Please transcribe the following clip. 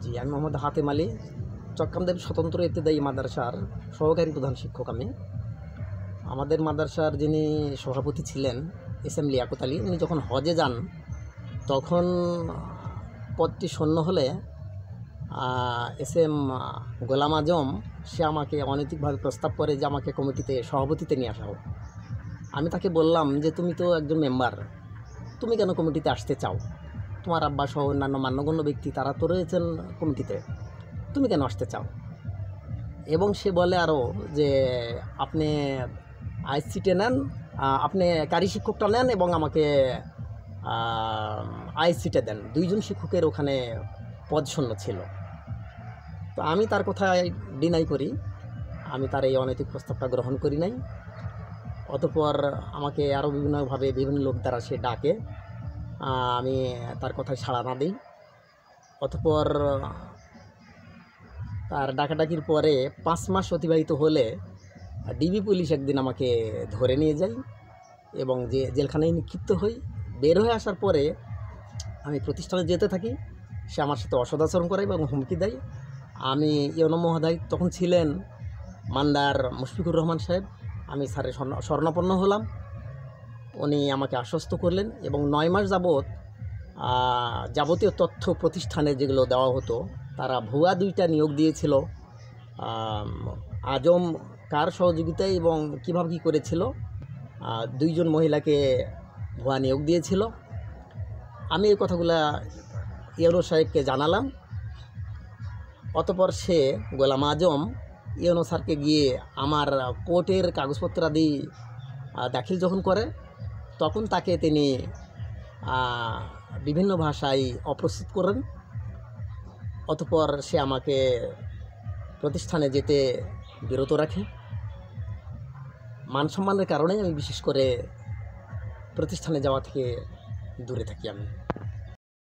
জি, আমি মোহাম্মদ হাতেম আলী, চক্কামদেব স্বতন্ত্র ইবতেদায়ী মাদ্রাসার সহকারী প্রধান শিক্ষক আমি। আমাদের মাদ্রাসার যিনি সভাপতি ছিলেন এস.এম. লিয়াকত আলী, উনি যখন হজে যান তখন পদটি শূন্য হলে এস.এম. গোলাম আজম সে আমাকে অনৈতিকভাবে প্রস্তাব করে যে আমাকে কমিটিতে সভাপতিতে নিয়ে আসা হোক। আমি তাকে বললাম যে তুমি তো একজন মেম্বার, তুমি কেন কমিটিতে আসতে চাও? তোমার আব্বা সহ অন্যান্য মান্যগণ্য ব্যক্তি তারা তো রয়েছেন কমিটিতে, তুমি কেন আসতে চাও? এবং সে বলে আরও যে আপনি আইসিটে নেন, আপনি কারি শিক্ষকটা নেন এবং আমাকে আইসিটে দেন। দুইজন শিক্ষকের ওখানে পদ শূন্য ছিল। তো আমি তার কথায় ডিনাই করি, আমি তার এই অনৈতিক প্রস্তাবটা গ্রহণ করি নাই। অতঃপর আমাকে আরও বিভিন্নভাবে বিভিন্ন লোক দ্বারা সে ডাকে, আমি তার কথায় সাড়া না দিই। অতঃপর তার ডাকাডাকির পরে 5 মাস অতিবাহিত হলে ডিবি পুলিশ একদিন আমাকে ধরে নিয়ে যায় এবং জেলখানায় নিক্ষিপ্ত হই। বের হয়ে আসার পরে আমি প্রতিষ্ঠানে যেতে থাকি, সে আমার সাথে অসদাচরণ করে এবং হুমকি দেয়। আমি ইউনো মহোদয় তখন ছিলেন মান্দার মুশফিকুর রহমান সাহেব, আমি স্যারের শরণাপন্ন হলাম। উনি আমাকে আশ্বস্ত করলেন এবং 9 মাস যাবতীয় তথ্য প্রতিষ্ঠানে যেগুলো দেওয়া হতো তারা ভুয়া 2টা নিয়োগ দিয়েছিল। আজম কার সহযোগিতায় এবং কীভাবে কী করেছিল, 2 জন মহিলাকে ভুয়া নিয়োগ দিয়েছিল। আমি এই কথাগুলা ইউনো সাহেবকে জানালাম। অতঃপর সে গোলাম আজম ইউনো স্যারকে গিয়ে আমার কোর্টের কাগজপত্র আদি দাখিল যখন করে তখন তাকে তিনি বিভিন্ন ভাষায় অপ্রস্তুত করেন। অতঃপর সে আমাকে প্রতিষ্ঠানে যেতে বিরত রাখে। মান সম্মানের কারণে আমি বিশেষ করে প্রতিষ্ঠানে যাওয়া থেকে দূরে থাকি আমি।